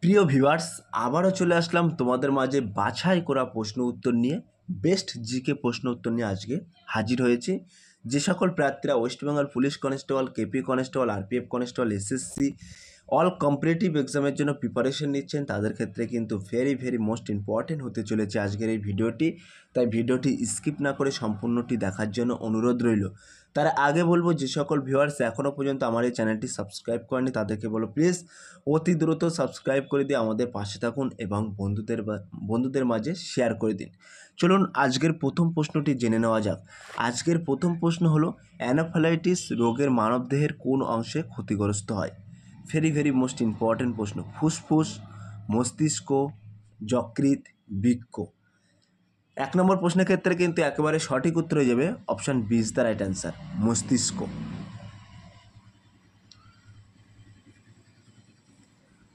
প্রিয় ভিউয়ার্স, আবারও চলে আসলাম তোমাদের মাঝে বাছাই করা প্রশ্ন উত্তর নিয়ে। বেস্ট জিকে প্রশ্ন উত্তর নিয়ে আজকে হাজির হয়েছে। যে সকল প্রার্থীরা West Bengal police constable, KP constable, RPF constable, SSC all competitive এক্সামের জন্য প্রিপারেশন নিচ্ছেন, তাদের ক্ষেত্রে কিন্তু ভেরি মোস্ট ইম্পর্টেন্ট হতে চলেছে আজকের এই ভিডিওটি। তাই ভিডিওটি স্কিপ না করে সম্পূর্ণটি দেখার জন্য অনুরোধ রইল। তার আগে বলবো, যে সকল ভিউয়ার্স এখনও পর্যন্ত আমার এই চ্যানেলটি সাবস্ক্রাইব করেনি তাদেরকে বলো প্লিজ অতি দ্রুত সাবস্ক্রাইব করে দিয়ে আমাদের পাশে থাকুন এবং বন্ধুদের মাঝে শেয়ার করে দিন। চলুন আজকের প্রথম প্রশ্নটি জেনে নেওয়া যাক। আজকের প্রথম প্রশ্ন হলো, অ্যানাফাইলাইটিস রোগের মানবদেহের কোন অংশে ক্ষতিগ্রস্ত হয়? ভেরি মোস্ট ইম্পর্ট্যান্ট প্রশ্ন। ফুসফুস, মস্তিষ্ক, যকৃৎ, বৃক্ক। 1 নম্বর প্রশ্নের ক্ষেত্রে কিন্তু একেবারে সঠিক উত্তর হয়ে যাবে option B is the right answer, মস্তিষ্ক।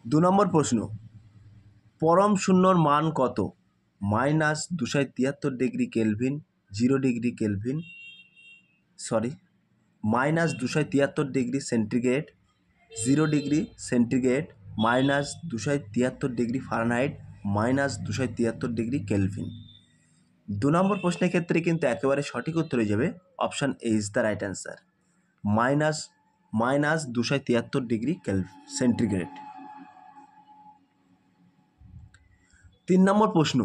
2 নম্বর প্রশ্ন, পরম শূন্যর মান কত? -273 degree Kelvin, 0 degree Kelvin, -273 degree centigrade, 0 degree centigrade, -273 degree Fahrenheit, -273 degree Kelvin. 2 number প্রশ্নের ক্ষেত্রে কিন্তু একেবারে সঠিক উত্তর হয়ে যাবে option A is the right answer, -273 degree centigrade. 3 number প্রশ্ন,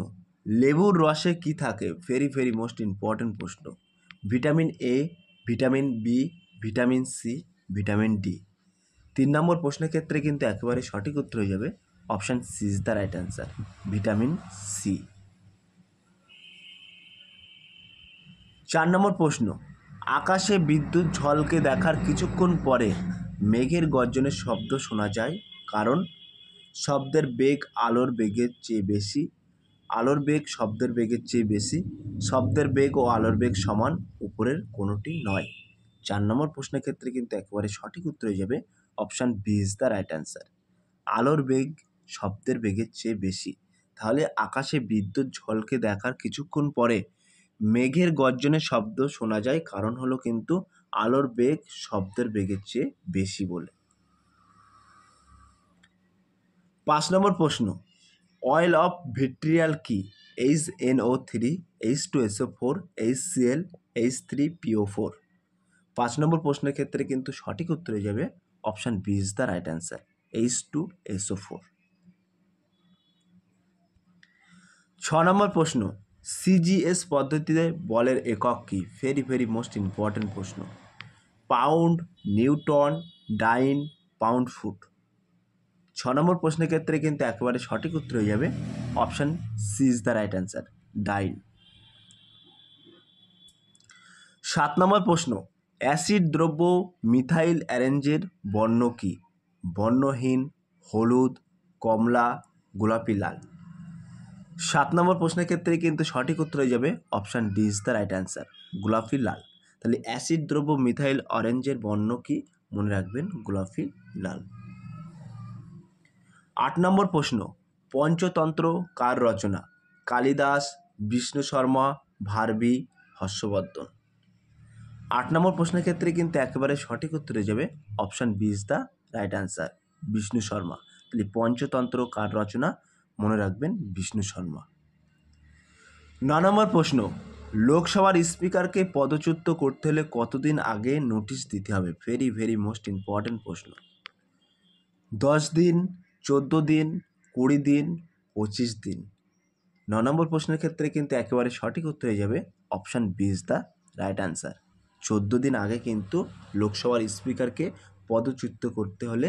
লেবুর রসে কি থাকে? ভেরি মোস্ট ইম্পর্ট্যান্ট প্রশ্ন। Vitamin A, vitamin B, vitamin C, vitamin D. 3 number প্রশ্নের ক্ষেত্রে কিন্তু একেবারে সঠিক উত্তর হয়ে যাবে option C is the right answer, vitamin C. 4 number প্রশ্ন, আকাশে বিদ্যুৎ ঝলকে দেখার কিছুক্ষণ পরে মেঘের গর্জনের শব্দ শোনা যায়, কারণ শব্দের বেগ আলোর বেগের চেয়ে বেশি, আলোর বেগ শব্দের বেগের চেয়ে বেশি, শব্দের বেগ ও আলোর বেগ সমান, উপরের কোনোটি নয়। 4 নম্বর প্রশ্নের ক্ষেত্রে কিন্তু একেবারে সঠিক উত্তর হয়ে যাবে option B is the right answer, আলোর বেগ শব্দের বেগের চেয়ে বেশি। তাহলে আকাশে বিদ্যুৎ ঝলকে দেখার কিছুক্ষণ পরে মেঘের গর্জনের শব্দ শোনা যায়, কারণ হলো কিন্তু আলোর বেগ শব্দের বেগের চেয়ে বেশি বলে। 5 নম্বর প্রশ্ন, অয়েল অফ ভিট্রিয়াল কি? HNO3, H2SO4, HCl, H3PO4। 5 নম্বর প্রশ্নের ক্ষেত্রে কিন্তু সঠিক উত্তর হয়ে যাবে option B is the right answer, H2SO4। 6 নম্বর প্রশ্ন, সিজিএস পদ্ধতিতে বলের একক কি? ভেরি মোস্ট ইম্পর্ট্যান্ট প্রশ্ন। Pound, newton, dyne, pound foot. 6 নম্বর প্রশ্নের ক্ষেত্রে কিন্তু একেবারে সঠিক উত্তর হয়ে যাবে option C is the right answer, dyne. 7 নম্বর প্রশ্ন, অ্যাসিড দ্রব্য মিথাইল অ্যারেঞ্জের বর্ণ কি? বর্ণহীন, হলুদ, কমলা, গোলাপি, লাল। 7 নম্বর প্রশ্নের ক্ষেত্রে কিন্তু সঠিক উত্তর হয়ে যাবে option D is the right answer, গোলাপি, লাল। তাহলে অ্যাসিড দ্রব্য মিথাইল অরেঞ্জের বর্ণ কি? মনে রাখবেন গোলাপি, লাল। 8 নম্বর প্রশ্ন, পঞ্চতন্ত্র কার রচনা? কালিদাস, বিষ্ণু শর্মা, ভারবি, হর্ষবর্ধন। 8 নম্বর প্রশ্নের ক্ষেত্রে কিন্তু একেবারে সঠিক উত্তর হয়ে যাবে option B is the right answer, Vishnu Sharma. তাহলে পঞ্চতন্ত্র কার রচনা? মনে রাখবেন বিষ্ণু শর্মা। 9 নম্বর প্রশ্ন, লোকসভার স্পিকারকে পদচ্যুত করতে হলে কতদিন আগে নোটিশ দিতে হবে? ভেরি মোস্ট ইম্পর্ট্যান্ট প্রশ্ন। 10 দিন, 14 দিন, 20 দিন, 25 দিন। 9 নম্বর প্রশ্নের ক্ষেত্রে কিন্তু একেবারে সঠিক উত্তর হয়ে যাবে option B is the right answer, 14 দিন আগে কিন্তু লোকসভার স্পিকারকে পদচ্যুত করতে হলে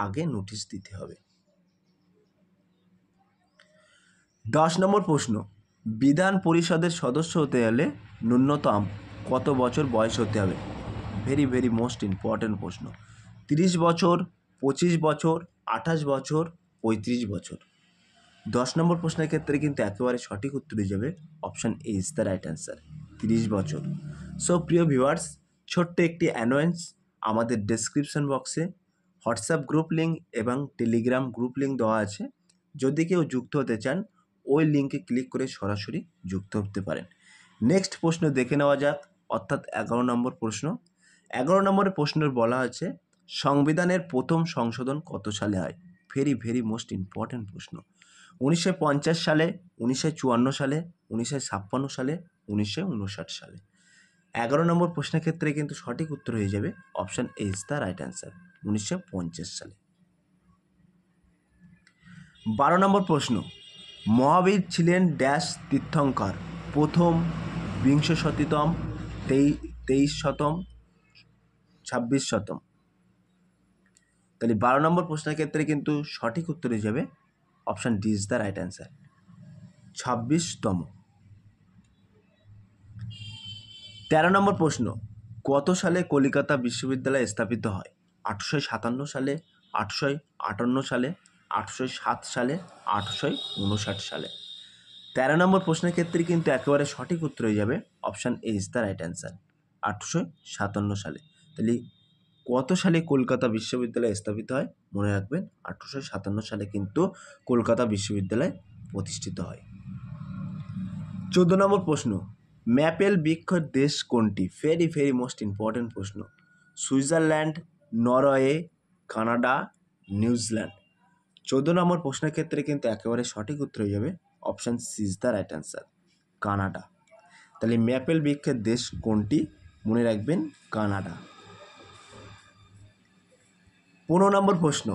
আগে নোটিশ দিতে হবে। 10 নম্বর প্রশ্ন, বিধান পরিষদের সদস্য হতে হলে ন্যূনতম কত বছর বয়স হতে হবে? ভেরি মোস্ট ইম্পর্ট্যান্ট প্রশ্ন। 30 বছর, 25 বছর, 28 বছর, 35 বছর। 10 নম্বর প্রশ্নের ক্ষেত্রে কিন্তু একেবারে সঠিক উত্তর হয়ে যাবে option A is the right answer, 30 বছর। সো প্রিয় ভিউয়ার্স, ছোট্ট একটি অ্যানোয়েন্স, আমাদের ডেসক্রিপশন বক্সে হোয়াটসঅ্যাপ গ্রুপ লিঙ্ক এবং টেলিগ্রাম গ্রুপ লিঙ্ক দেওয়া আছে। যদি কেউ যুক্ত হতে চান ওই লিঙ্কে ক্লিক করে সরাসরি যুক্ত হতে পারেন। নেক্সট প্রশ্ন দেখে নেওয়া যাক, অর্থাৎ 11 নম্বর প্রশ্ন। 11 নম্বরের প্রশ্নের বলা আছে, সংবিধানের প্রথম সংশোধন কত সালে হয়? ভেরি মোস্ট ইম্পর্ট্যান্ট প্রশ্ন। 1950 সালে, 1954 সালে, 1956 সালে, 1959 সালে। 11 নম্বর প্রশ্নের ক্ষেত্রে কিন্তু সঠিক উত্তর হয়ে যাবে option A is the right answer, 1950 সালে। 12 নম্বর প্রশ্ন, মহাবীর ছিলেন ড্যাশ তীর্থঙ্কর, প্রথম, বিংশ শততম, 23 শতম, 26 শতম। তাহলে 12 নম্বর প্রশ্নের ক্ষেত্রে কিন্তু সঠিক উত্তর হয়ে যাবে option D is the right answer, 26তম। 13 নম্বর প্রশ্ন, কত সালে কলিকাতা বিশ্ববিদ্যালয় স্থাপিত হয়? 857 সালে, 858 সালে, 807 সালে, 859 সালে। 13 নম্বর প্রশ্নের ক্ষেত্রে কিন্তু একেবারে সঠিক উত্তর হয়ে যাবে option A is the right answer, 857 সালে। তাহলে কত সালে কলকাতা বিশ্ববিদ্যালয় স্থাপিত হয়? মনে রাখবেন 857 সালে কিন্তু কলকাতা বিশ্ববিদ্যালয় প্রতিষ্ঠিত হয়। 14 নম্বর প্রশ্ন, ম্যাপেল বৃক্ষের দেশ কোনটি? ভেরি মোস্ট ইম্পর্ট্যান্ট প্রশ্ন। Switzerland, Norway, Canada, New Zealand. 14 number প্রশ্নের ক্ষেত্রে কিন্তু একেবারে সঠিক উত্তর হয়ে যাবে option C is the right answer, Canada. তাহলে ম্যাপেল বৃক্ষের দেশ কোনটি? মনে রাখবেন কানাডা। 15 নম্বর প্রশ্ন,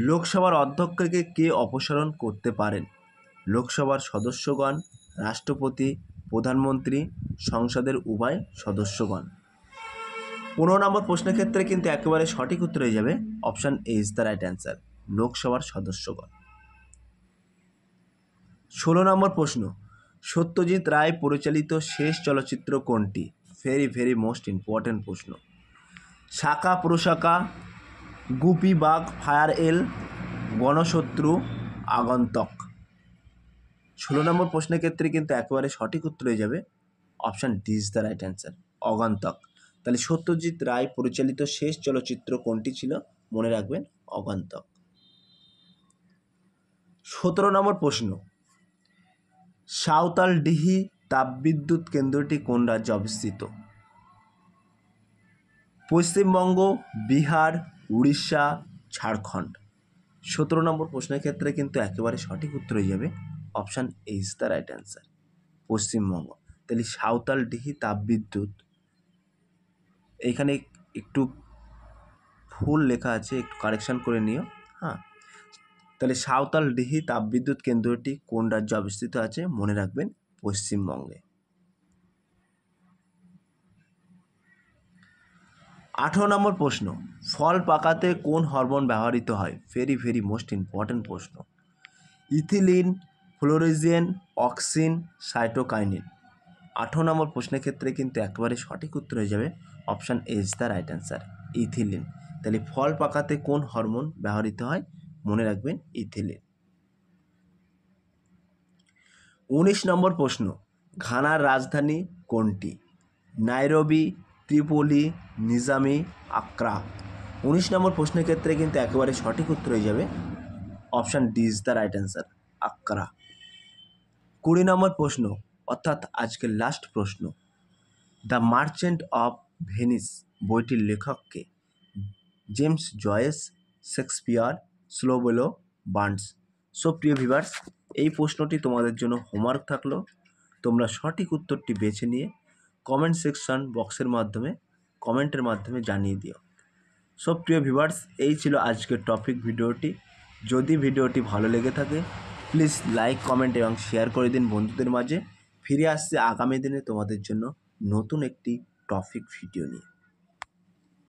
লোকসভার অধ্যক্ষকে কে অপসারণ করতে পারেন? লোকসভার সদস্যগণ, রাষ্ট্রপতি, প্রধানমন্ত্রী, সংসদের উভয় সদস্যগণ। 15 নম্বর প্রশ্নের ক্ষেত্রে কিন্তু একেবারে সঠিক উত্তর হয়ে যাবে option A is the right answer, লোকসভার সদস্যগণ। 16 নম্বর প্রশ্ন, সত্যজিৎ রায় পরিচালিত শেষ চলচ্চিত্র কোনটি? ভেরি মোস্ট ইম্পর্ট্যান্ট প্রশ্ন। শাখা প্রশাখা, গুপি বাঘ ফায়ার এল, গণশত্রু, আগন্তক। 16 নম্বর প্রশ্নের ক্ষেত্রে কিন্তু একেবারে সঠিক উত্তর হয়ে যাবে option D is the right answer, Agantuk. তাহলে সত্যজিৎ রায় পরিচালিত শেষ চলচ্চিত্র কোনটি ছিল? মনে রাখবেন অগন্তক। 17 নম্বর প্রশ্ন, সাঁওতালডিহি তাপবিদ্যুৎ কেন্দ্রটি কোন রাজ্যে অবস্থিত? পশ্চিমবঙ্গ, বিহার, উড়িষ্যা, ঝাড়খণ্ড। 17 নম্বর প্রশ্নের ক্ষেত্রে কিন্তু একেবারে সঠিক উত্তর হয়ে যাবে option A is the right answer, Paschimbanga. তাহলে সাঁওতালডিহি তাপবিদ্যুৎ, এইখানে একটু ভুল লেখা আছে, একটু কারেকশান করে নিও। হ্যাঁ, তাহলে সাঁওতালডিহি তাপবিদ্যুৎ কেন্দ্রটি কোন রাজ্যে অবস্থিত আছে? মনে রাখবেন পশ্চিমবঙ্গে। 18 নম্বর প্রশ্ন, ফল পাকাতে কোন হরমোন ব্যবহৃত হয়? ভেরি মোস্ট ইম্পর্ট্যান্ট প্রশ্ন। Ethylene, florigen, auxin, cytokinin. 18 নম্বর প্রশ্নের ক্ষেত্রে কিন্তু একেবারে সঠিক উত্তর হয়ে যাবে option A is the right answer, ethylene. তাহলে ফল পাকাতে কোন হরমোন ব্যবহৃত হয়? মনে রাখবেন ইথিলিন। 19 নম্বর প্রশ্ন, ঘানার রাজধানী কোনটি? নাইরোবি, ত্রিপোলি, নিজামি, আক্রা। 19 নম্বর প্রশ্নের ক্ষেত্রে কিন্তু একেবারে সঠিক উত্তর হয়ে যাবে option D is the right answer, Accra. 20 নম্বর প্রশ্ন, অর্থাৎ আজকের লাস্ট প্রশ্ন, দ্য মার্চেন্ট অফ ভেনিস বইটির লেখককে? জেমস জয়েস, শেক্সপিয়ার, স্লোবোলো, বার্নস। সো প্রিয় ভিউয়ার্স, এই প্রশ্নটি তোমাদের জন্য হোমওয়ার্ক থাকলো। তোমরা সঠিক উত্তরটি বেছে নিয়ে কমেন্ট সেকশন বক্সের মাধ্যমে কমেন্টের মাধ্যমে জানিয়ে দিও। সো প্রিয় ভিউয়ার্স, এই ছিল আজকের টপিক ভিডিওটি। যদি ভিডিওটি ভালো লেগে থাকে প্লিজ লাইক, কমেন্ট এবং শেয়ার করে দিন বন্ধুদের মাঝে। ফিরে আসছে আগামী দিনে তোমাদের জন্য নতুন একটি টপিক ভিডিও নিয়ে।